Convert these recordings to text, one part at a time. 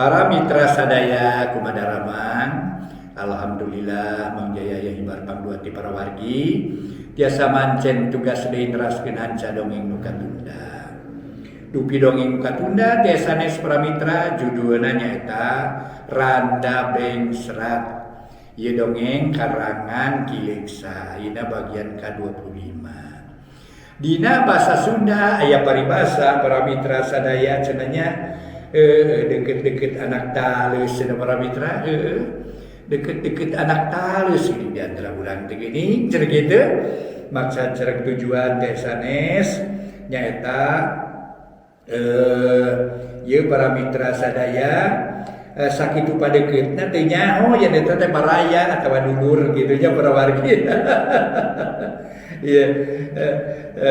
Para mitra sadaya kumadaraman, alhamdulillah mangjaya hibar pangduati para wargi tiasa mancen tugas deui neraskeun hanca dongeng nu katunda. Dupi dongeng nu katunda tiasa nes para mitra judulna nyaeta Randa Beng Serat. Ieu dongeng karangan Kileksa, ayeuna bagian ka-25. Dina basa Sunda aya paribasa para mitra sadaya cenanya deket-deket anak talus cenah para mitra deket-deket anak talus ini di antara urang teh geuning cenah kitu maksud cereng tujuan teh sanes nyaeta ieu para mitra sadaya sakitu padeukeutna teh nyaho nya eta teh baraya atawa dulur kitu nya para wargi. Iya,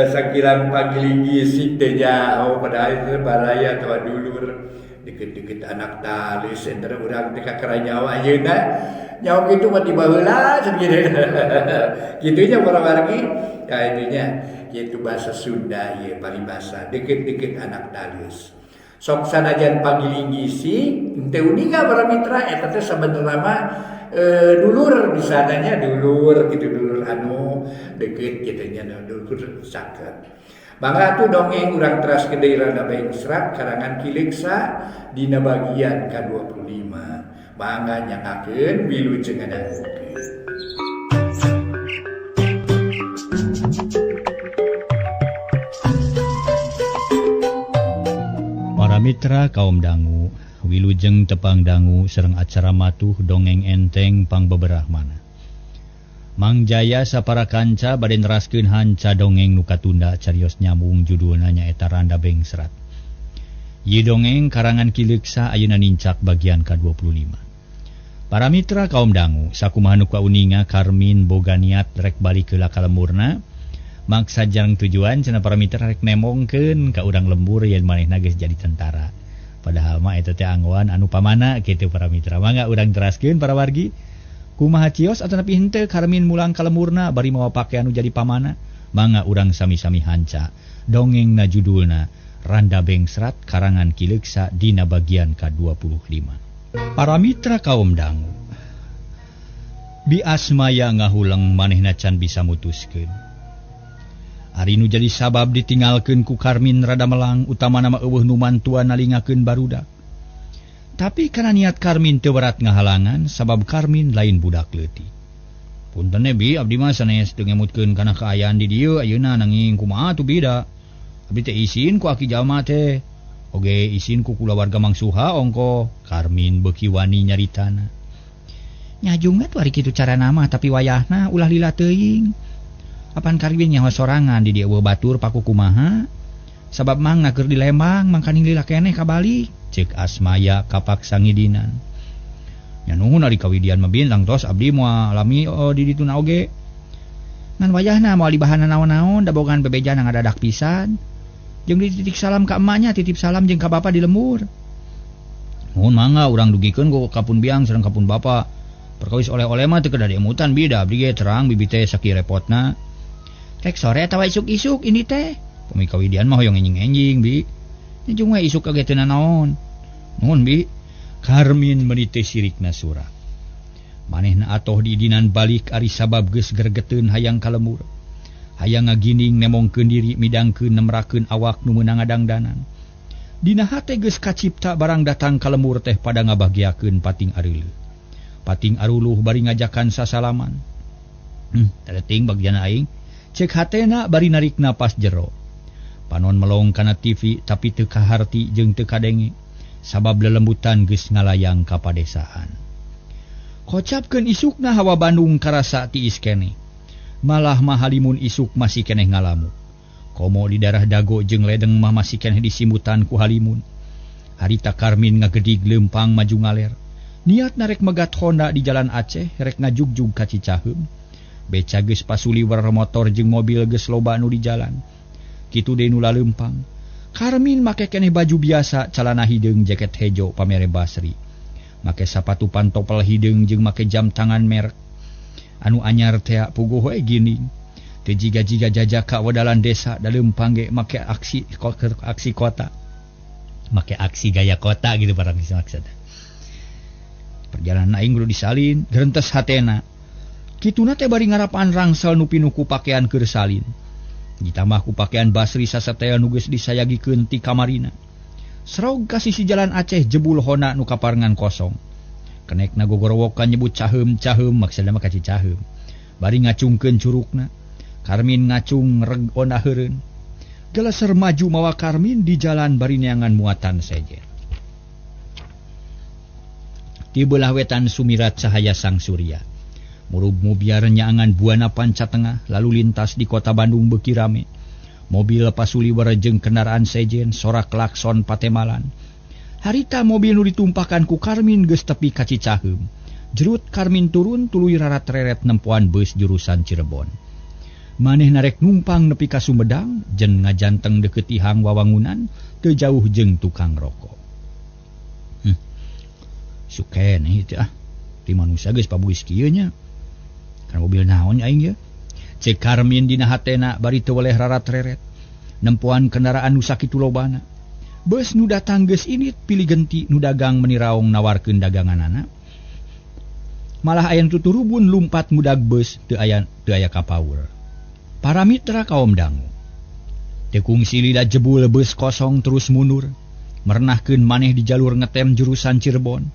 sakiran pagilinggi sik teh nyaho padahal itu baraya atawa dulur deket-deket anak talis antara urang teh kakara nyawa ayeuna nyawa kitu mah tiba heula sakitu. Kitu nya para wargi. Ya itunya kitu bahasa Sunda ieu paribasa deket-deket anak talis. Sok sanajan pagilinggi sik teu uninga para mitra eta teh sabenerna mah dulur bisananya dulur gitu, dulur anu deket kitu nya dulur saket. Mangga atuh dongeng urang teraskeun deui Randa Beng Serat karangan Kileksa dina bagian ka-25. Mangga nyangakeun wilujeng ngadangukeun. Para mitra kaum dangu, wilujeng tepang dangu sareng acara matuh dongeng enteng pangbeberahmana. Mang Jaya sapara kanca bade neraskeun hanca dongeng nu katunda carios nyambung judulna nyaeta Randa Beng Serat. Ieu dongeng karangan Kileksa ayeuna nincak bagian ka-25. Para mitra kaum dangu, sakumaha nu kauninga Karmin boga niat rek balik heula ka lemurna, maksa jarang tujuan cenah para mitra rek nemongkeun ka urang lembur yen manehna geus jadi tentara. Padahal mah eta teh anggoan anu pamana kitu para mitra. Mangga urang teraskeun para wargi. Kumaha cios ataupun henteu Karmin mulang ka lemurna bari mawa pake anu jadi pamana. Mangga urang sami-sami hanca. Dongengna judulna Randa Beng Serat karangan Kileksa dina bagian ka-25. Para mitra kaum dangu. Bi asmaya ngahulang manehna can bisa mutuskeun. Ari nu jadi sabab ditinggalkeun ku Karmin rada melang utamana mah eueuh nu mantua nalingakeun barudak. Tapi karena niat Karmin teu berat ngahalangan sabab Karmin lain budak leutik. Punten Bi abdi mah sanes teu ngemutkeun kana kaayaan di dieu ayeuna nanging kumaha atuh bida. Abdi teh isin ku aki jalma teh. Oge isin ku kulawarga Mang Suha ongko. Karmin beuki wani nyaritana. Nyajungat wari kitu carana mah tapi wayahna ulah lila teuing. Apan Karmin nyawa sorangan di dieu batur paku kumaha. Sabab mang keur di Lembang mangkaning lila keneh kabalik. Cek Asmaya kapaksa ngidinan. Nya nuhun ari kawidian mah bintang tos abdi moal alami di dituna oge. Ngan wayahna moal dibahana naon-naon da bogaan bebejan ngadadak pisan. Jeung dititip salam ka emaknya, titip salam jeung ka bapa di lembur. Nuhun mangga urang dugikeun ku kapun biang sareng kapun bapa. Perkawis oleh-oleh mah teu kedah diemutan bida abdi ge terang bibi teh sakieu repotna. Rek sore atawa isuk-isuk ini teh. Pami kawidian mah hoyong enjing-enjing bi. Jeung we isuk kage teu naon. Nuhun bi. Karmin meuni teh sirikna surah. Manehna atoh diidinan balik ari sabab geus gregeteun hayang ka lembur. Hayang ngagining nemongkeun diri midangkeun nemrakeun awak nu meunang ngadangdanan. Dina hate geus kacipta barang datang ka lembur teh pada ngabagiakeun pating areuleuh. Pating aruluh bari ngajakan sasalaman. Taleting bagian aing. Cek hatena bari narik napas jero. Panon melong kana TV tapi teu kaharti jeung teu kadenge sabab lelembutan geus ngalayang ka padesaan. Kocapkeun isukna hawa Bandung karasa tiis keneh. Malah mahalimun isuk masih keneh ngalamu. Komo di darah dago jeung ledeng mah masih keneh disimbutan ku halimun. Harita Karmin ngagedig leumpang maju ngaler. Niat narek megat Honda di Jalan Aceh rek ngajugjug ka Cicaheum. Beca geus pasuli war motor jeung mobil geus loba nu di jalan. Kitu deui nu laleumpang. Karmin make keneh baju biasa, calana hideung jaket hejo pamere basri. Make sapatu pantopel hideung jeung make jam tangan merek. Anu anyar teh puguh we gini. Teu jiga-jiga jajaka wadalan desa daleumpang ge make aksi kota. Make aksi gaya kota gitu para maksud. Perjalanan aing kudu disalin, gerentes hatena. Kituna teh bari ngarapan rangsel nu pinuh ku pakean keur salin. Ditambah ku pakean basri sasatea nu geus disayagikeun ti kamarina. Seraug ka sisi jalan Aceh jebul hona nu kaparengan kosong. Kenekna gogorowokan nyebut caheum maksudna mah kaci caheum. Bari ngacungkeun curugna. Karmin ngacung reg ona heureun. Geleser maju mawa Karmin di jalan bari neangan muatan sejen. Di belah wetan sumirat cahaya sang surya. Murub biar nyaangan buana panca tengah lalu lintas di kota Bandung beuki rame. Mobil pasuli warejeng kendaraan sejen sorak klakson patemalan. Harita mobil nu ditumpahkan ku Karmin geus tepi ka Cicaheum. Jerut Karmin turun tuluy rarat-reret nempuan bus jurusan Cirebon. Maneh narek numpang nepi ka Sumedang jen ngajanteng deukeut ihang wawangunan teu jauh jeung tukang rokok. Suken itu ti manusia geus pabuis kieu nya. Kan mobil naon aing ye? Cek Karmin dina hatena bari teu weleh rarat-reret. Nempuan kendaraan nu sakitu lobana. Beus nu datang geus init pilih genti nu dagang meniraong nawarkeun daganganana. Malah aya nu tuturubun lumpat mudag beus teu aya kapaur. Para mitra kaum dangu. Tekung silila jebul beus kosong terus mundur. Merenahkeun maneh di jalur ngetem jurusan Cirebon.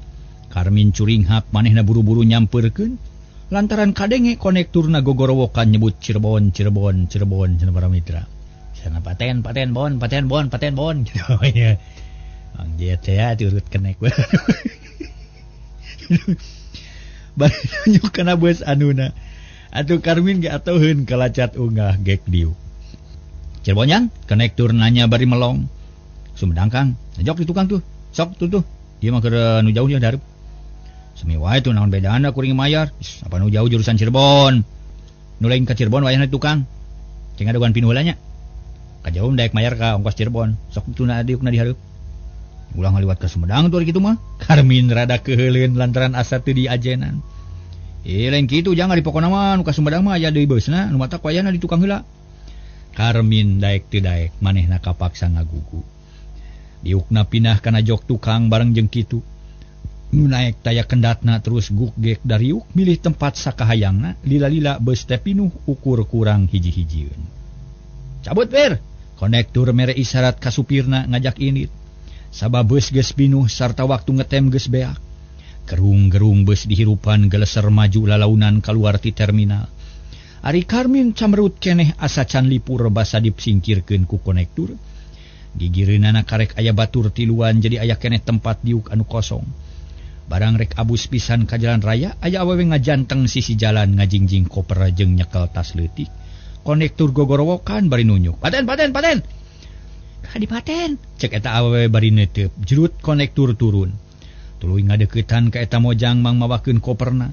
Karmin curinghak manehna buru-buru nyampeurkeun. Lantaran kadenge konekturna gogorowokan nyebut Cirebon cenah para mitra. Sana paten bon. Gitu ya. Ang dia teh turut kenek. Bari nunjuk kana beus anuna. Atuh Karmin ge atoheun kalacat unggah gek diu. Cirebon yang konektur nanya bari melong. Sumedang Kang, najok di tukang tuh. Sok tuh. Ieu mah keur nu jauh dia dareup. Semi wae tuh naon bedana kuring mayar. Apa nu jauh jurusan Cirebon. Nu lain ka Cirebon wayahna tukang. Cing adegan pinuh heula nya. Ka jauh daek mayar ka ongkos Cirebon. Sok tuna diukna dihareup. Ulang ngaliwat ka Sumedang tuh kitu mah. Karmin rada keheuleun lantaran asa teu diajenan. Lain kitu jangan dipokona mah nu ka Sumedang mah aya deui beusna nu matak wayahna di tukang heula. Karmin daek teu daek manehna kapaksa ngagugu. Diukna pindah kana jok tukang bareng jeung kitu. Nu naek taya kendatna terus guk-gek dariuk milih tempat sakahayangna lila-lila beus teh pinuh ukur kurang hiji-hijieun. Cabut per. Konektur mere isyarat ka supirna ngajak init. Sabab beus geus pinuh sarta waktu ngetem geus beak. Gerung-gerung beus dihirupan geleser maju lalaunan kaluar ti terminal. Ari Karmin camreut keneh asa can lipur basa dipsingkirkeun ku konektur. Gigireunana karek aya batur tiluan jadi aya keneh tempat diuk anu kosong. Barang rek abus pisan ka jalan raya aya awewe ngajanteng sisi jalan ngajingjing koper jeung nyekel tas leutik. Konektur gogorowokan bari nunjuk. Paten. Kadi paten. Cek eta awewe bari neuteup. Jerut konektur turun. Tuluy ngadeuketan ka eta mojang mang mawakeun koperna.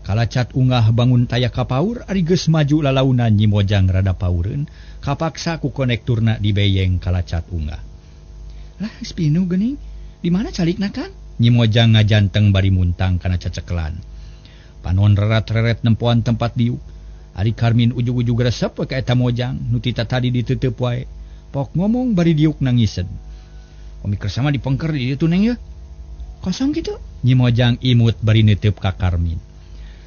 Kalacat unggah bangun taya kapaur ari geus maju lalaunan nyi mojang rada paureun. Kapaksa ku konekturna dibeyeng kalacat unggah. Lah geus pinuh geuning. Di mana calikna Kang? Nyi mojang ngajanteng bari muntang kana cecekelan. Panon rerat-reret nempuan tempat diuk. Ari Karmin ujug-ujug resep ka eta mojang nu tita tadi diteuteup wae. Pok ngomong bari diuk nangiseun. Komi kersama dipengker di ditu neng ye. Kosong kitu. Nyi mojang imut bari neuteup ka Karmin.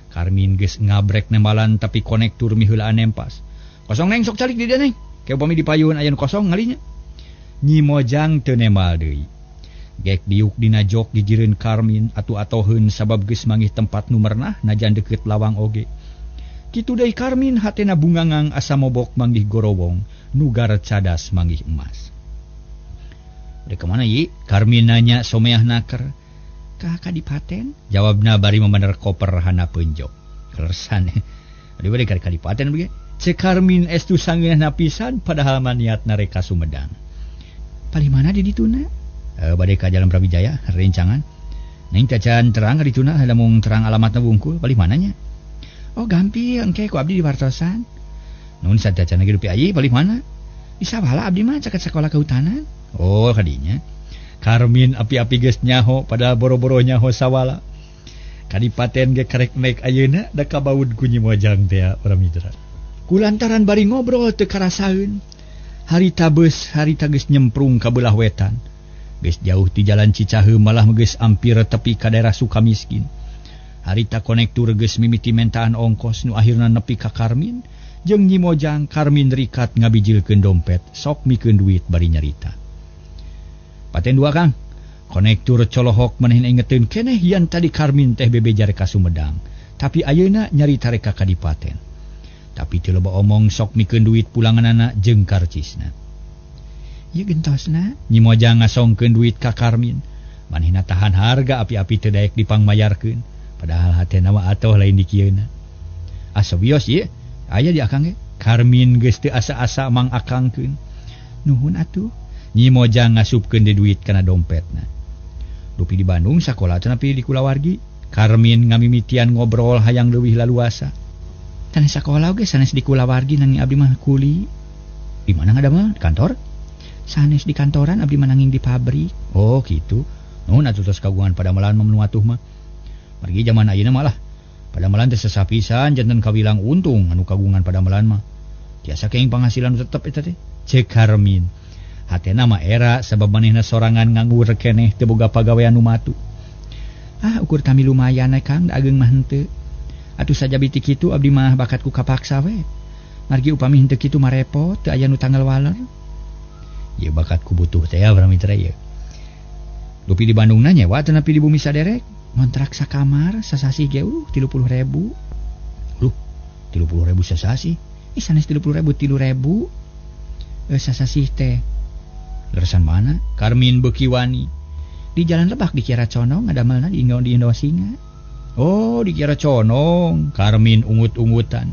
Karmin geus ngabrek nembalan tapi konektur miheulaan nempas. Kosong neng sok calik di dieu neng. Ke upami dipayun aya nu kosong ngalinya. Nyi mojang teu nembal deui. Gek diuk dina jok gigireun Karmin atu-atoheun sabab geus manggih tempat nu mernah najan deukeut lawang oge. Kitu deui Karmin hatena bungangang asa mobok manggih gorowong nugar cadas manggih emas. Udah kemana yi? Karmin nanya someah naker. Ka Kadipaten? Jawabna bari memener koper hanapeun jok. Kelersan. Adi bade ka Kadipaten bege. Cek Karmin estu sangeunna pisan padahal maniatna rek ka Sumedang. Palimana di dituna? Badai ka Jalan Brawijaya rencangan. Neng tacan terang di tuna lamun terang alamatna wungkul balik mananya. Oh gampil engke ku abdi di Wartosan. Nun sadacan lagi rupi ayi balik mana? Di Sabala abdi mah caket sekolah kehutanan. Oh kadinya. Karmin api-api geus nyaho pada boro-boro nyaho sawala. Kadipaten ge karek naik ayeuna da kabaud ku Nyi Mojang teh para mitra. Kulantaran bari ngobrol teu karasaeun. Harita geus nyemprung ka beulah wetan. Geus jauh ti jalan Cicaheum malah geus ampir tepi ka daerah Sukamiskin. Harita konektur geus mimiti mentaan ongkos nu akhirna nepi ka Karmin, jeung Nyi Mojang Karmin rikat ngabijilkeun dompet, sok mikeun duit bari nyarita. Paten 2 Kang, konektur colohok maneh ingeteun keneh yan tadi Karmin teh bebejar ka Sumedang, tapi ayeuna nyarita rek ka Kadipaten. Tapi teu loba omong sok mikeun duit pulanganana jeung karcisna. Ieu gentosna, Nyi Mojang ngasongkeun duit ka Karmin. Manehna tahan harga api-api teu daek dipangmayarkeun, padahal hatena mah atoh lain di kieuna. Asa wios ieu, aya di akang ge. Karmin geus teu asa-asa mang akangkeun. Nuhun atuh. Nyi Mojang ngasupkeun di duit kana dompetna. Dupi di Bandung sakola teh nepi di kulawargi. Karmin ngamimitian ngobrol hayang leuwih laluasa. Sanes sakola oge sanes di kulawargi nanging abdi mah kuli. Di mana ngadamel? Di kantor? Sanes di kantoran abdi mananging di pabrik. Oh gitu. Nuhun atuh tos kagungan padamelan mah atuh mah. Margi zaman ayeuna mah lah. Padamelan teh sasapisan janten kawilang untung anu kagungan padamelan mah. Tiasa keing penghasilan tetep eta teh. Cek Karmin. Hatena mah era sabab manehna sorangan nganggur keneh teu boga pagawean nu matu. Ukur kami lumayan Kang, da ageung mah henteu. Atuh saja biti kitu abdi mah bakat ku kapaksa we. Margi upami henteu kitu mah repot, teu aya nu tanggal waler. Ieu bakat ku butuh teh ya Mitra ieu. Dupi di Bandung na nyewa teu nepi di Bumi Saderek, ngontrak sakamar sasasi ge 30.000. Luh, 30.000 sasasi. Sanes 30.000 3.000. Sasasi teh. Leresan mana? Karmin beuki wani. Di Jalan Lebak di Kiara Condong ngadamelna di Indosinga. Oh, di Kiara Condong. Karmin ungut-ungutan.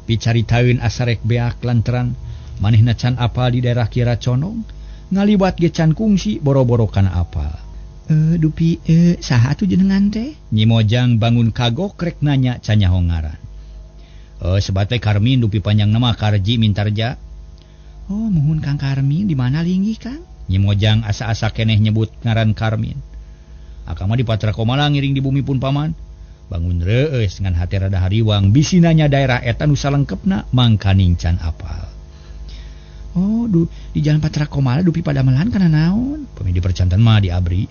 Picaritaeun asarek beak lantaran manehna can apal di daerah Kiara Condong, ngaliwat ge can kungsi boro-boro kana apal. Dupi saha atuh jenengan teh? Nyi Mojang bangun kagok rek nanya can nyaho ngaran. Sebate Karmin dupi panjang nama Karji Mintarja. Oh, muhun Kang Karmin, di mana linggih Kang? Nyi Mojang asa-asa keneh nyebut ngaran Karmin. Akang mah di Patra Komala ngiring di bumi pun paman. Bangun reueus ngan hate rada hariwang bisi nanya daerah eta nu salengkepna mangkaning can apal. Oh, di Jalan Patra Komala dupi padamelan kana naon? Pemi di percantan mah di abri.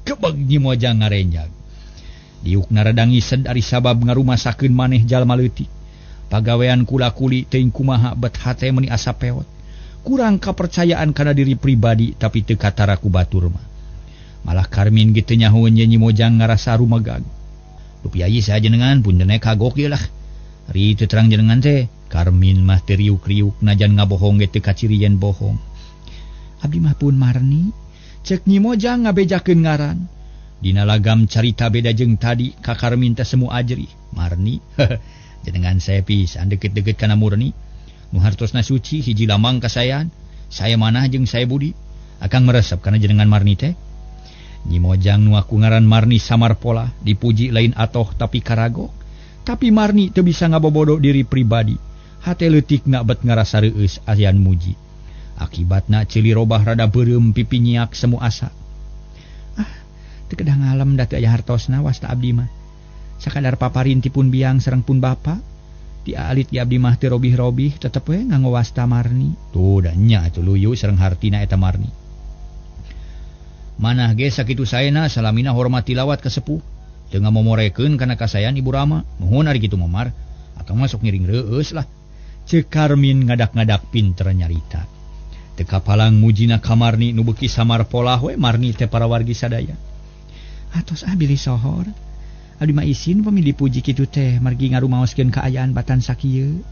Kebeg Nyi Mojang ngarenjag. Diukna rada ngised ari sabab ngarumasakeun maneh jalma leutik. Pagawean kula-kuli teuing kumaha bet hate meuni asa peot. Kurang kepercayaan kana diri pribadi tapi teu katara ku batur mah. Malah Karmin kitu nyahoeun Nyi Mojang ngarasa rumagag. Dupi ayi saha jenengan punten kagok ieu lah. Ari teu terang jenengan teh. Karmin mah teu riuk-riuk najan ngabohong ge teu kacirian bohong. Abdi mah pun Marni, cek Nyi Mojang ngabejakeun ngaran. Dina lagam carita beda jeung tadi ka Karmin teh semu ajri. Marni, jenengan saya pisan deukeut-deukeut kana Murni. Nu hartosna suci hiji lamang kasayan. Saya manah jeung saya budi. Akang meresep kana jenengan Marni teh. Nyi Mojang nu aku ngaran Marni samar pola, dipuji lain atoh tapi karagok. Tapi Marni teu bisa ngabobodo diri pribadi. Hate leutikna bet ngarasa reueus ayan muji. Akibatna ceuli robah rada beureum pipi nyiak semu asa. Teu kedah ngalem da teu aya hartosna wasta abdi mah. Sakadar paparinti pun biang sareng pun bapa. Ti alit ge abdi mah teu robih-robih tetep we nganggo wasta Marni. Tuh da nya atuh luyu sareng hartina eta Marni. Manah ge sakitu saena salamina hormati lawat ka sepuh. Teu ngamomorekeun kana kasayan Ibu Rama. Nuhun ari kitu Momar. Akang masuk ngiring reueus lah. Cek Karmin ngadak-ngadak pinter nyarita. Teu kapalang mujina ka Marni nu beuki samar pola we Marni teh parawargi sadaya. Atos bilih sohor. Abdi mah isin pami dipuji kitu teh margi ngarumaoskeun kaayaan batan sakieu.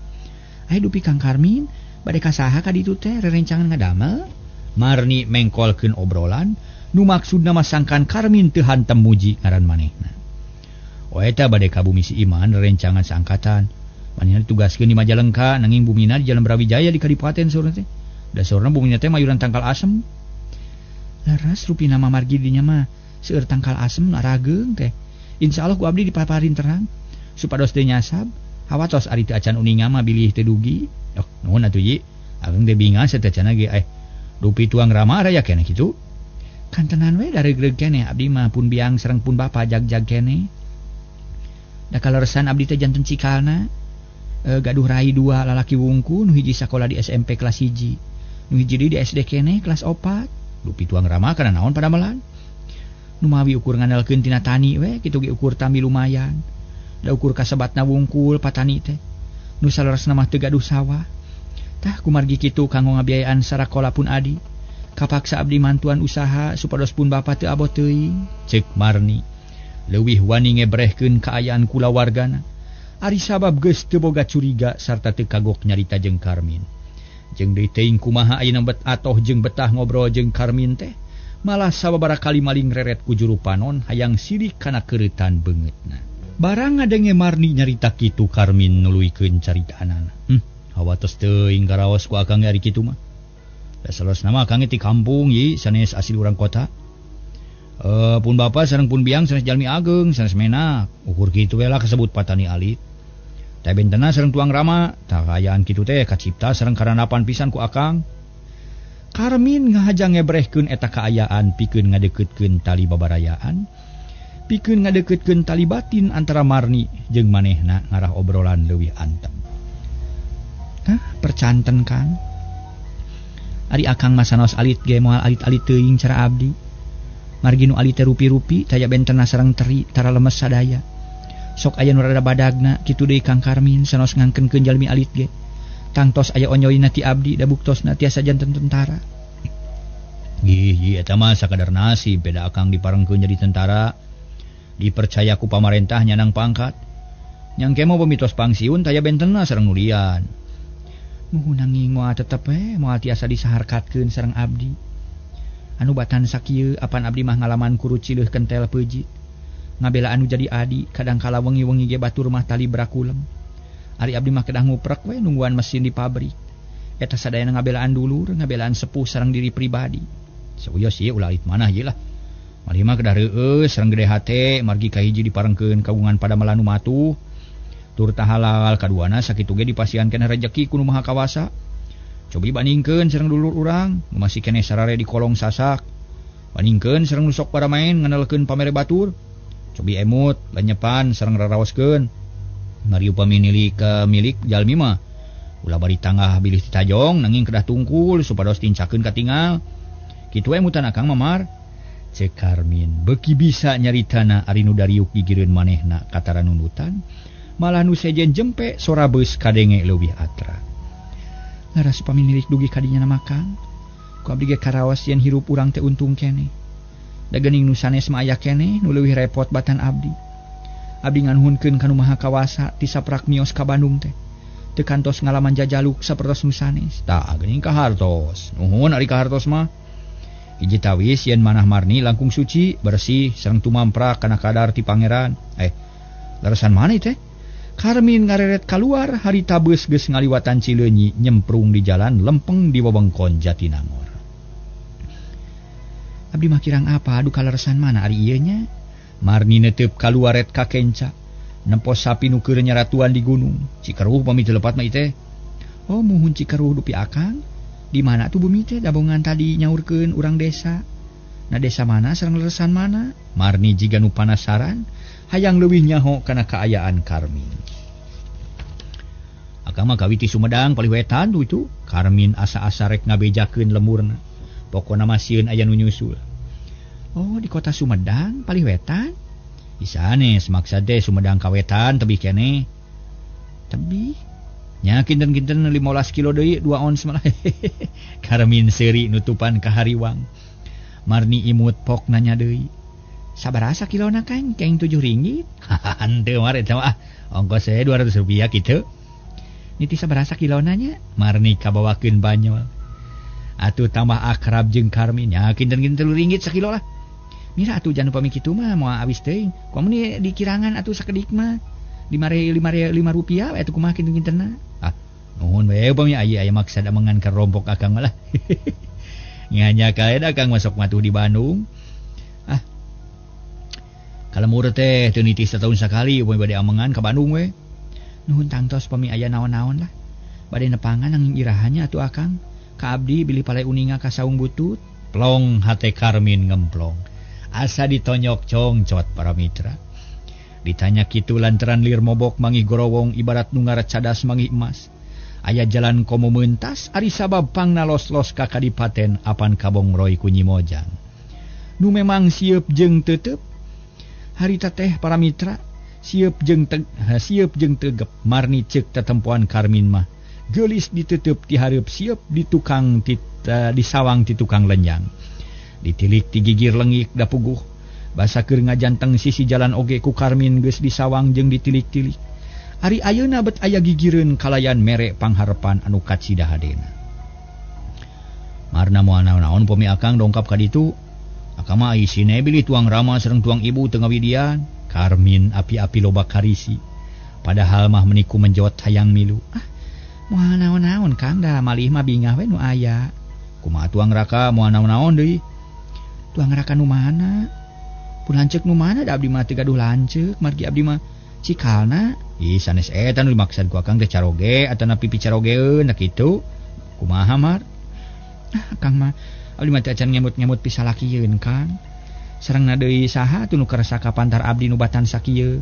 Aya dupi Kang Karmin bade ka saha ka ditu teh rerencangan ngadamel? Marni mengkolkeun obrolan nu maksudna masangkan Karmin teu hantem muji ngaran manehna. Oh eta bade ka Bumi Si Iman rerencangan saangkatan. Manehna ditugaskeun di Majalengka nanging bumina di Jalan Brawijaya di Kadipaten sorna teh. Da sorna bumina teh mayuran Tangkal Asem. Laras rupina mah margi dinya mah seueur Tangkal Asem rageung teh. Insyaallah ku abdi dipaparin terang supados teu nyasab. Hawatos ari teu acan uninga mah bilih teu dugi. Nuhun atuh Ji. Ageung teh bingas teh cenah ge dupi tuang Rama raya keneh kitu. Kantenan we daregreg keneh abdi mah pun biang sareng pun bapa jag-jag keneh. Da kaleresan abdi teh janten cikalna. Gaduh rai 2 lalaki wungku nu hiji sakola di SMP kelas 1. Nu hiji di SD keneh kelas 4. dupi tuang rama kana naon pada melan. Nu mawi ukur ngandalkeun tina tani we kitu ge ukur tambi lumayan. Da ukur kasebatna wungkul patani teh. Nu saleresna mah teu gaduh sawah. Tah kumargi kitu kanggo ngabiayaan sarakola pun adi. Kapaksa abdi mantuan usaha supados pun bapa teu abot teuing, ceuk Marni. Leuwih wani ngebrehkeun kaayaan kulawargana. Ari sabab geus teu boga curiga sarta teu kagok nyarita jeung Karmin. Jeung deui teuing kumaha ayeuna bet atoh jeung betah ngobrol jeung Karmin teh. Malah sababaraha kali maling reret ku juru panon hayang sirik kana keuretan beungeutna. Barang ngadenge Marni nyarita kitu Karmin nuluykeun caritaanana. Hawa tos teuing karaos ku akang ari kitu mah. Da salosna mah akang ti kampung ieu sanes asli urang kota. Pun bapa sareng pun biang sanes jalmi ageng sanes menak. Ukur kitu we lah kasebut patani alit. Teh bentena sareng tuang rama, tah kaayaan kitu teh kacipta sareng karanapan pisan ku akang. Karmin ngahajang ngebrehkeun eta kaayaan pikeun ngadeukeutkeun tali babarayaan, pikeun ngadeukeutkeun tali batin antara Marni jeung manehna ngarah obrolan leuwih anteng. Percanten kan. Ari akang masanos alit ge moal alit-alit teuing cara abdi. Margi nu alit teh rupi-rupi taya bentena sareng teri tara lemes sadaya. Sok aya nu rada badagna kitu deui Kang Karmin sanos ngangkenkeun jalmi alit ge. Tangtos aya onyoina ti abdi da buktosna tiasa janten tentara. Eta mah sakadar nasib beda akang diparengkeun jadi tentara. Dipercaya ku pamarentah nyanang pangkat. Nyang kemo pemitos pangsiun taya bentenna sareng nulian. Nuhun nanging moal tetep moal tiasa disaharkatkeun sareng abdi. Anu batan sakieu apan abdi mah ngalaman kurut cileuh kentel peujit. Ngabela anu jadi adi kadangkala wengi-wengi ge batur mah tali brakulem. Ari abdi mah kedah nguprek we nungguan mesin di pabrik. Eta sadayana ngabelaan dulur, ngabelaan sepuh sareng diri pribadi. Sauyos ieu ulah alit manah ieu lah. Malih mah kedah reueus sareng gede hate margi ka hiji diparengkeun kagungan pada melanu matuh. Tur tah halal kaduana sakitu ge dipasiankeun rejeki ku Nu Maha Kawasa. Cobi bandingkeun sareng dulur urang, nu masih keneh sarare di kolong sasak. Bandingkeun sareng nu sok paramaen ngandelkeun pamere batur. Cobi emut, lanyepan sareng raraoskeun. Ngari upami milik jalmi mah ulah bari tangah bilih titajong nanging kedah tungkul supados tincakeun katingal. Kitu emutan akang mamar. Cek Karmin beuki bisa nyaritana ari nu dariuk gigireun manehna katara nunutan, malah nu sejen jempe sora beus kadenge leuwih atra. Laras upami nilik dugi kadinya makan, ku abdi ge karaos yen hirup urang teh untung keneh. Da geuning nu sanes mah aya keneh nu leuwih repot batan abdi. Abdi nganuhunkeun ka Nu Maha Kawasa ti saprak mios ka Bandung teh. Teu kantos ngalaman jajaluk sapertos nu sanes. Tah geuning ka hartos. Nuhun ari ka hartos mah. Hiji tawis yen manah Marni langkung suci, bersih sareng tumamprak kana kadar ti pangeran. Leresan mana teh? Karmin ngareret kaluar harita beus geus ngaliwatan Cileunyi nyemprung di jalan lempeng di wewengkon Jatinangor. Abdi mah kirang apa adu kaleresan mana ari ieu nya? Marni netep kaluaret ka kenca. Nempos sapi nu keur nyaratuan di gunung. Cikeruh pami teu lepat mah teh. Oh muhun Cikeruh dupi akang. Di mana tuh bumi teh dabongan tadi nyaurkeun urang desa. Na desa mana sareng leresan mana? Marni jiga nu panasaran, hayang leuwih nyaho kana kaayaan Karmin. Akang mah gawi ti Sumedang palih wetan tuh itu. Karmin asa-asa rek ngabejakeun lemurna. Pokona mah sieun aya nu nyusul. Oh di kota Sumedang palih wetan? Isanes maksud teh Sumedang ka wetan tebih keneh. Tebih? Nya kinten-kinten 15 kilo deui 2 ons malah. Karmin seuri nutupan ka hariwang. Marni imut pok nanya deui. Sabaraha kilona Kang? Keng 7 ringgit. Henteu mah eta mah. Ongkos we 200 rupiah kitu. Niti sabaraha kilona nya? Marni kabawakeun banyol. Atuh tambah akrab jeung Karmin nya kinten-kinten 3 ringgit sakilo lah. Mira atuh jangan upami kitu mah moal awis teuing. Komo ni di kirangan atuh sakedik mah 5 rupiah atuh kumaha kinten-kintenna. Nuhun we upami aya maksad amangan ka rompok akang lah. Nya kae da Kang masuk matuh di Bandung. Kalemur teh teu nitis setahun sakali upami bade amangan ka Bandung we. Nuhun tangtos upami aya naon-naon lah. Bade nepangan nanging irahannya atuh akang. Ka abdi bilih pale uninga ka saung butut. Plong hate Karmin ngemplong. Asa ditonyok congcot para mitra. Ditanya kitu lantaran lir mobok mangi gorowong ibarat nu ngaret cadas mangi emas. Aya jalan komo meuntas ari sabab pangna los-los ka kadipaten apan kabongroy ku Nyi Mojang. Nu memang sieup jeung teuteup. Harita teh para mitra sieup jeung tegep marni ceuk tetempoan Karmin mah geulis diteuteub ti hareup sieup di sawang ti tukang lenjang. Ditilik ti gigir lengik da puguh. Basa keur ngajanteng sisi jalan oge ku Karmin geus disawang jeung ditilik-tilik. Ari ayeuna bet aya gigireun kalayan mere pangharepan anu kacida hadena. Marna moal naon-naon pomi akang dongkap ka ditu. Akang mah isine bilih tuang rama sareng tuang ibu teu ngawidian. Karmin api-api loba karisi. Padahal mah meniku menjot hayang milu. Moal naon-naon Kang da malih mah bingah we nu aya. Kumaha tuang raka moal naon-naon deui. Tuang raka nu mana? Pun lanceuk nu mana da abdi mah teu gaduh lanceuk, margi abdi mah cikalna. Sanes eta nu dimaksud ku akang teh caroge atawa pipi carogeun da kitu. Kumaha Mar? Kang mah abdi mah teh acan ngemut-ngemut pisalakieun Kang. Sarengna deui saha atuh nu karasa ka pantar abdi nu batan sakieu.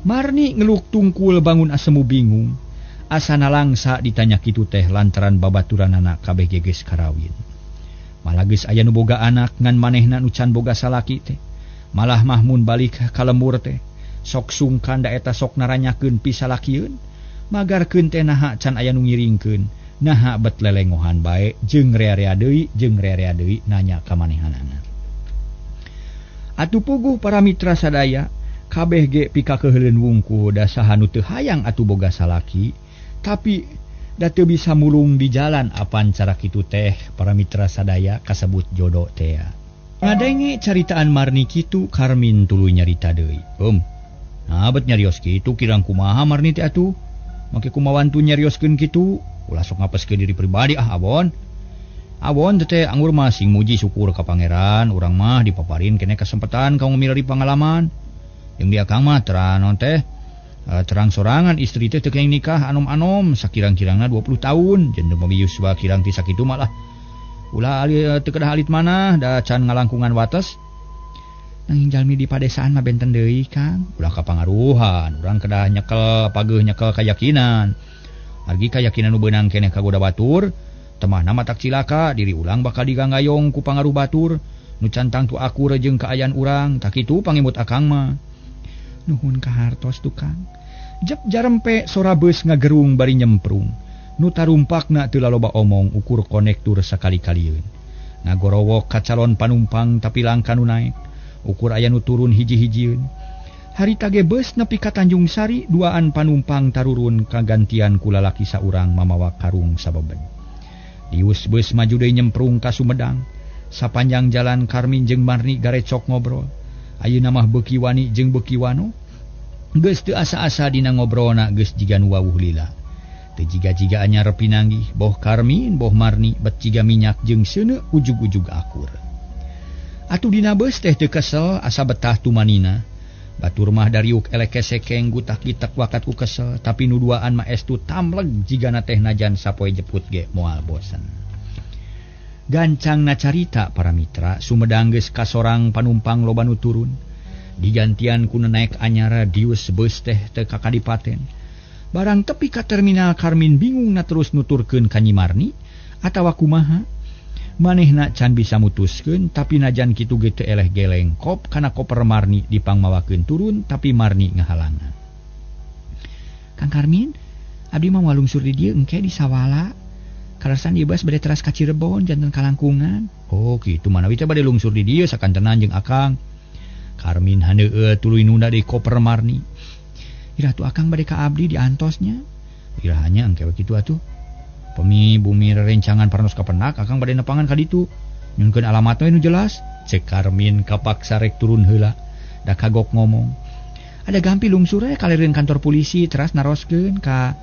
Marni ngeluk tungkul bangun asemu bingung. Asana langsa ditanya kitu teh lantaran babaturanana kabeh geges karawin. Malah geus aya nu boga anak ngan manehna nu can boga salaki teh. Malah Mahmun balik ka lembur teh. Sok sungkan da eta sok naranyakeun pisalakieun magarkeun teh naha can aya nu ngiringkeun naha bet lelengohan bae jeung rea-rea deui nanya ka manehanana. Atuh puguh para mitra sadaya kabeh ge pikakeheulun wungkul da saha nu teu hayang atuh boga salaki tapi da teu bisa mulung di jalan apan cara kitu teh para mitra sadaya kasebut jodoh teh. Ngadenge caritaan Marni kitu Karmin tuluy nyarita deui. Nah, bet nyarios kitu kirang kumaha Marni teh atuh. Make kumawan tu nyarioskeun kitu, ulah sok ngapeskeun diri pribadi abon. Abon teh anggur mah sing muji syukur ka pangeran, urang mah dipaparin keneh kesempatan kanggo milari pangalaman. Yang dia kang mah terang sorangan istri teh teu kenging nikah anom-anom sakirang-kirangna 20 tahun, jeung pamiyus wa kirang ti sakitu mah lah. Ulah teu kedah alit manah da can ngalangkungan wates. Nanging jalmi di padesaan mah benten deui Kang. Ulah kapangaruhan, urang kedah nyekel keyakinan. Argi keyakinan nu beunang keneh kagoda batur, temahna mah tak cilaka, diri ulang bakal diganggayong ku pangaruh batur, nu cantang tu akur jeung kaayaan urang, tak kitu pangemut akang mah. Nuhun ka hartos tu Kang. Jep jarempe sora beus ngagerung bari nyemprung. Nu tarumpakna teu laloba omong ukur konektur sakali-kalieun. Ngagorowok ka calon panumpang tapi langka nu naek. Ukur aya nu turun hiji-hijieun. Harita ge beus nepi ka Tanjung Sari, duaan panumpang tarurun kagantian ku lalaki saurang mamawa karung sabeben. Dius beus maju deui nyemprung ka Sumedang. Sapanjang jalan Karmin jeung Marni garecok ngobrol. Ayeuna mah beuki wani jeung beuki wano. Geus teu asa-asa dina ngobrolna geus jiga nu wawuh lila. Teu jiga-jiga anyar pinanggih, boh Karmin, boh Marni bet jiga minyak jeung seuneu ujug-ujug akur. Atuh dina beus teh teu kesel asa betah tumanina. Batur mah dariuk elek kesekeng gutak-gitak wakat ku kesel, tapi nu duaan mah estu tamleg jigana teh najan sapoe jeput ge moal bosen. Gancangna carita para mitra, Sumedang geus kasorang panumpang loba nu turun. Digantian ku naek anyar dius beus teh teu ka kadipaten. Barang tepi ka terminal Karmin bingung na terus nuturkeun ka Nyi Marni atawa kumaha. Manehna can bisa mutuskeun tapi najan kitu ge teu eleh geleng kop kana koper Marni dipangmawakeun turun tapi Marni ngahalangan. Kang Karmin, abdi mah walungsur di dieu engke di Sawala. Karasan ieu bas bade teras ka Cirebon janten kalangkungan. Oh kitu manawi teh bade lungsur di dieu sakantenan jeung akang. Karmin haneueuh tuluy nunda di koper Marni. Ira tu akang bade ka abdi di antosnya. Ira hanya engke kitu atuh. Pemi bumi rerencangan parnos kapenak akang bade nepangan ka ditu. Nyunkeun alamat we nu jelas. Cek Karmin kapaksa rek turun heula. Da kagok ngomong. Ada gampi lungsur we kalereun kantor polisi teras naroskeun ka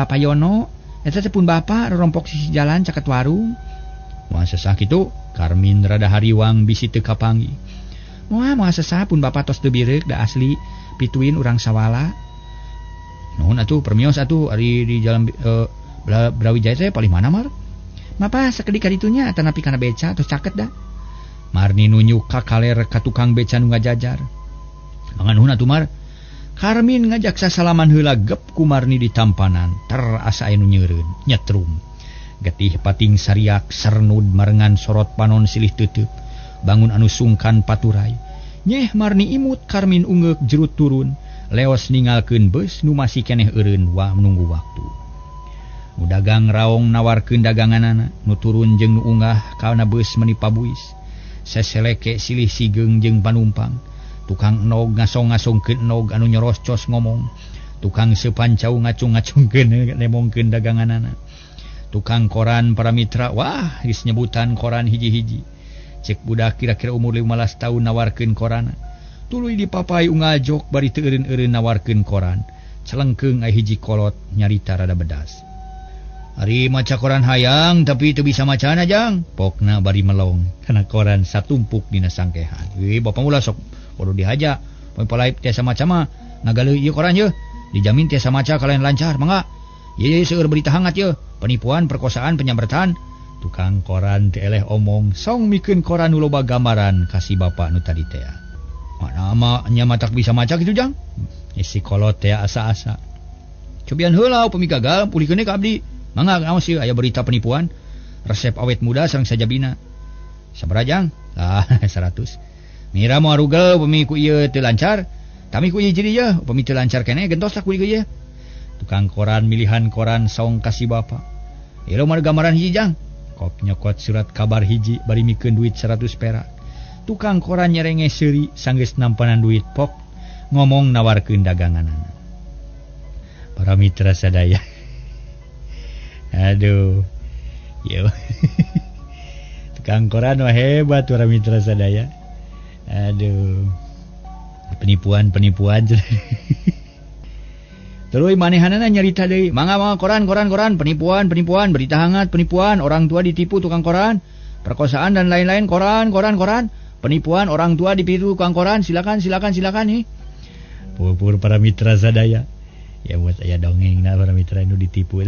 Payono. Eta teh pun bapa rorompok sisi jalan caket warung. Moal sesah kitu Karmin rada hariwang bisi teu kapanggih. Moal sesah pun bapa tos teu bireuk da asli pituin urang Sawala. Nuhun atuh permios atuh ari di jalan Brawijaya teh paling mana Mar? Mapa sakedik ka ditunya atanapi kana beca tos caket da. Marni nunjuk ka kaler ka tukang beca nu ngajajar. Mangga nuhun atuh Mar. Karmin ngajak sasalaman heula gep ku Marni di tampanan, terasa anu nyeureun, nyetrum. Getih pating sariak sernud marengan sorot panon silih teuteuk, bangun anu sungkan paturai. Nyeh Marni imut Karmin ungeuk jerut turun, leos ningalkeun beus nu masih keneh eureun menunggu waktu. Nu dagang raong nawarkeun daganganana, nu turun jeung nu unggah kana beus meuni pabuis. Seseleke silih sigeung jeung panumpang. Tukang enog ngasong-ngasongkeun enog anu nyoroscos ngomong. Tukang sepancau ngacung-ngacungkeun nemongkeun daganganana. Tukang koran para mitra, wah geus nyebutan koran hiji-hiji. Cek budak kira-kira umur 15 tahun nawarkeun korana. Tuluy dipapai unggal jok bari teu eureun-eureun nawarkeun koran. Celengkeung aya hiji kolot nyarita rada bedas. Ari maca koran hayang tapi teu bisa macana jang. Pokna bari melong kana koran satumpuk dina sangkehan. Bapa mula sok kudu dihaja. Poe palaip tiasa maca mah ngagaleuh ieu koran yeuh. Dijamin tiasa maca kalayan lancar mangga. Ieu seueur berita hangat yeuh. Penipuan, perkosaan, penyambertan. Tukang koran teu eleh omong, song mikeun koran nu loba gambaran kasih bapa nu tadi teh. Mana mah nya matak bisa maca kitu jang? Isi kolot teh asa-asa. Cobian heula upami gagal pulihkeun ka abdi. Mangga ngaos ieu aya berita penipuan, resep awet muda sareng sajabina. Sabaraha jang? Lah 100. Mira moal rugel upami ku ieu teu lancar, tami ku ieu jadi yeuh upami teu lancar keneh gentos tak ku ieu. Tukang koran milihan koran saong kasih bapa. Ieu mah gambaran hiji jang. Kop nyokot surat kabar hiji bari mikeun duit 100 perak. Tukang koran nyerenge seuri sanggeus nampanan duit pok ngomong nawarkeun daganganana. Para mitra sadaya. Aduh. Yo. Tukang koran wah hebat para mitra sadaya. Aduh. Penipuan. Terus manehanana nyarita deui. Mangga koran, penipuan, berita hangat, penipuan, orang tua ditipu tukang koran, perkosaan dan lain-lain, koran, penipuan, orang tua ditipu tukang koran, silakan nih. Pur para mitra sadaya. Ya buat aya dongeng na para mitra nu ditipu.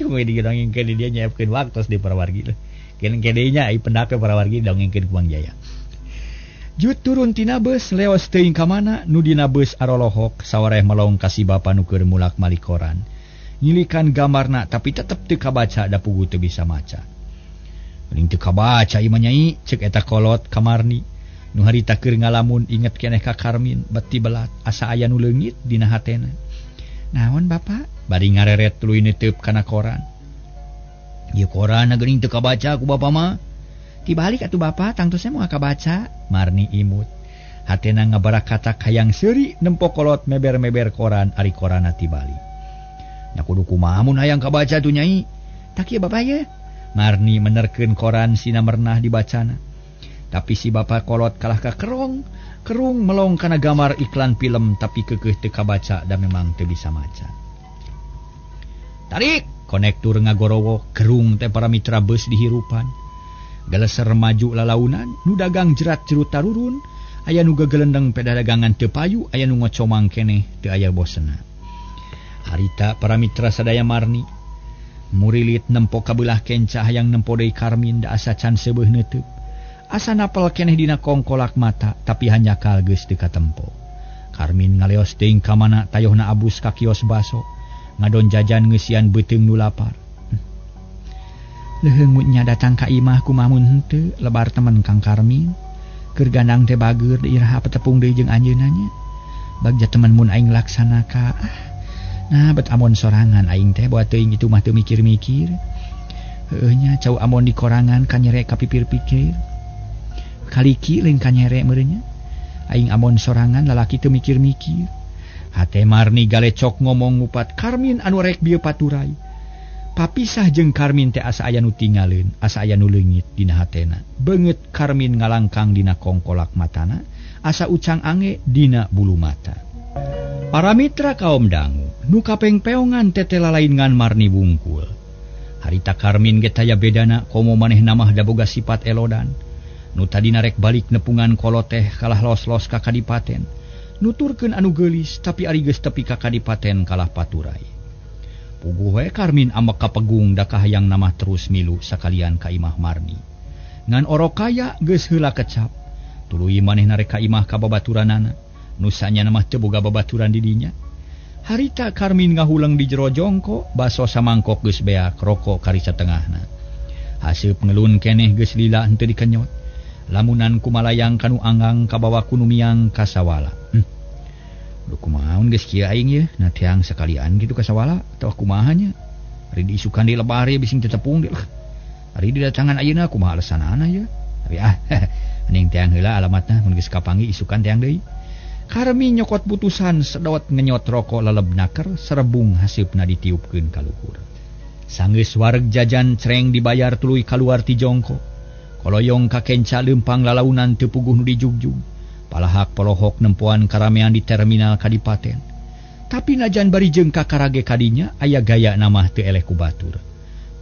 Kumaha didongengkeun dia nyiapkeun waktos di para wargi. Keun kede nya ai pendak para wargi dongengkeun ku Mang Jaya. Jut turun tina beus leos teuing ka mana nu dina beus arolohok sawareh melong kasih bapa nu keur mulak-malik koran. Nyilikan gambarna tapi tetep teu kabaca da pugu teu bisa maca. Mending teu kabaca ieu mah nyai ceuk eta kolot ka Marni. Nu harita keur ngalamun inget keneh ka Karmin beti belat asa aya nu leungit dina hatena. Naon bapa? Bari ngareret tuluy neuteub kana koran. Ieu koran geuning teu kabaca ku bapa mah. Tibalik atuh bapa tangtosna moal kabaca. Marni imut. Hatena ngabarak kata hayang seuri nempo kolot meber-meber koran ari korana tibali. Nya kudu kumaha mun hayang kabaca tuh nyai? Tak ieu bapa ye. Marni menerkeun koran sina mernah dibacana. Tapi si bapa kolot kalah ka kerung melong kana gambar iklan film tapi keukeuh teu kabaca da memang teu bisa maca. Tarik konektor ngagorowo kerung teh para mitra beus dihirupan. Galeser maju lalaunan nu dagang jerat jerut tarurun, aya nu gagelendeng peda dagangan teu payu, aya nu ngocomang keneh teu aya bosna. Harita para mitra sadaya Marni murilit nempo kabelah kenca hayang nempo deui Karmin da asa can seubeuh neuteub. Asa napel keneh dina kongkolak mata tapi hanya kal geus teu katempo. Karmin ngaleos teuing ka mana tayohna abus ka kios baso, ngadon jajan ngeusian beuteung nu lapar. Leheung nya datang ka imah kumaha mun henteu lebar temen Kang Karmin. Keur gandang teh bageur da iraha patepung deui jeung anjeunna nya. Bagja temen mun aing laksana nah bet amon sorangan aing teh bawa teuing itu mah teu mikir-mikir. Heueuh nya cau amon di korangan kanyere kapipir-pikir. Kaliki lain kanyere meureunnya. Aing amon sorangan lalaki teu mikir-mikir. Hate Marni galecok ngomong ngupat Karmin anu rek bieu paturai. Papisah jeung Karmin teh asa aya nu tinggalin, asa aya nu leungit dina hatena. Beungeut Karmin ngalangkang dina kongkolak matana, asa ucang ange dina bulu mata. Para mitra kaum dangu, nu kapengpeongan teteh lalain ngan Marni bungkul. Harita Karmin ge taya bedana komo maneh namah da boga sifat elodan. Nu tadina rek balik nepungan kolot teh kalah los-los ka kadipaten. Nuturkeun anu geulis tapi ari geus tepi ka kadipaten kalah paturai. Puguh we Karmin ambek kapegung da kahayang namah terus milu sakalian ka imah Marni. Ngan orok kaya geus heula kecap. Tuluy manehna rek ka imah ka babaturanana. Nusanya nama teu boga babaturan di dinya. Harita Karmin ngahulang di jero jongko, baso samangkok geus beak, rokok kari satengahna. Haseup ngelun keneh geus lila henteu dikenyot. Lamunan kumalayang kanu anggang kabawa kunu miang kasawala. Duh kumahaun geus kieu aing ye, na teang sakalian kitu kasawala atawa kumaha nya. Ari diisukan di lebare bising teu tepung deui. Ari didatangan ayeuna kumaha alesanana ye. Tapi aning teang heula alamatna mun geus kapanggih isukan teang deui. Karmi nyokot putusan sedot ngenyot rokok leleb naker serebung haseupna ditiupkeun ka luhur. Sanggeus wareg jajan cereng dibayar tuluy kaluar ti jongko. Koloyong kakenca leumpang lalaunan teu puguh nu dijugjug. Palahak polohok nempoan karamean di terminal kadipaten. Tapi najan bari jeung kakarage kadinya aya gaya namah teu eleh ku batur.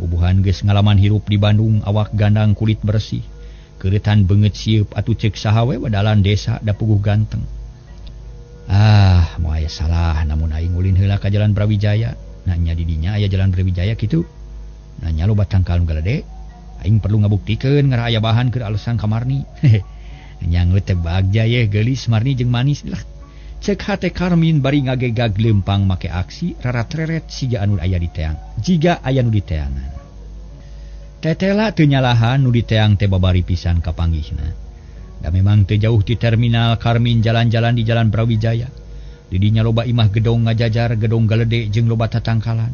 Bubuhan geus ngalaman hirup di Bandung awak gandang kulit bersih. Keuretan beungeut sieup atuh ceuk saha we wadalan desa da puguh ganteng. Moal aya salah namun aing ulin heula ka Jalan Brawijaya. Nanya di dinya aya Jalan Brawijaya kitu. Nanya loba tangkal nu galede. Aing perlu ngabuktikeun ngara aya bahan keur alesan ka Marni. Nyangeu teh bagja ye geulis Marni jeung manis lah. Cek hate Karmin bari ngagegag leumpang make aksi rarat-reret siga anu aya di teang. Jiga aya nu di teangan. Tetela teu nyalahan nu di teang teh babari pisan kapanggihna. Da memang teu jauh ti terminal Karmin jalan-jalan di Jalan Brawijaya. Di dinya loba imah gedong ngajajar, gedong galede jeung loba tatangkalan.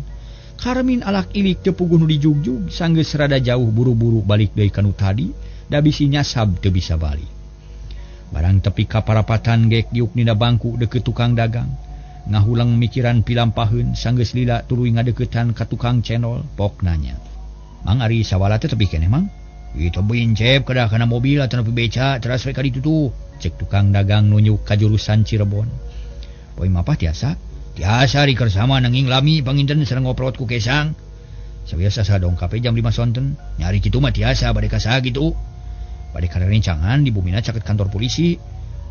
Karmin alak ilik teu puguh nu dijugjug, sanggeus rada jauh buru-buru balik deui ka nu tadi, da bisi nyasab teu bisa balik. Barang tepi ka parapatan gek diuk dina bangku deukeut tukang dagang. Ngahulang mikiran pilampaheun, sanggeus lila tuluy ngadeuketan ka tukang cendol, pok nanya. Mang ari sawala teh tepi keneh mang? Itu bincep kedah kana mobil atau nepi beca teras we ka ditu tuh. Cek tukang dagang nunjuk ka jurusan Cirebon. Poe mapah tiasa di kersama nanging lami panginten sareng ngoprot ku kesang. Sabiasa sadongkap jam 5 sonten. Nyari kitu mah tiasa bade ka saha kitu. Bade ka rencangan di bumina caket kantor polisi.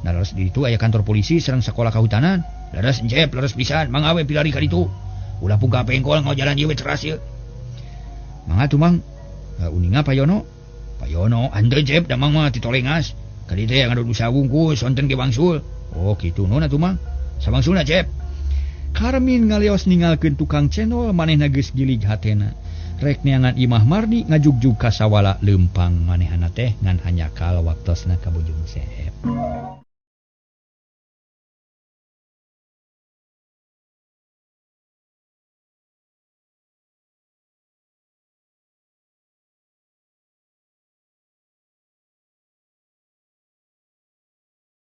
Nah leres di ditu aya kantor polisi sareng sakola kahutanan. Leres encep leres pisan mangawe pilari ka ditu. Ulah pungka pengkol ngau jalan ieu teras ieu. Mangga tuh mang. Uninga Payono. Payono anteu cep da mang mah titolengas. Kadi teh ngadon usaha wungkus sonten ge bangsul. Oh kitu nona tuh mang. Sabangsulna cep. Karmin ngaleos ningalkeun tukang cendol manehna geus gilig hatena. Rek neangan imah Marni ngajugjug ka sawala leumpang manehna teh ngan hanyakal waktosna ka Bojong Seep.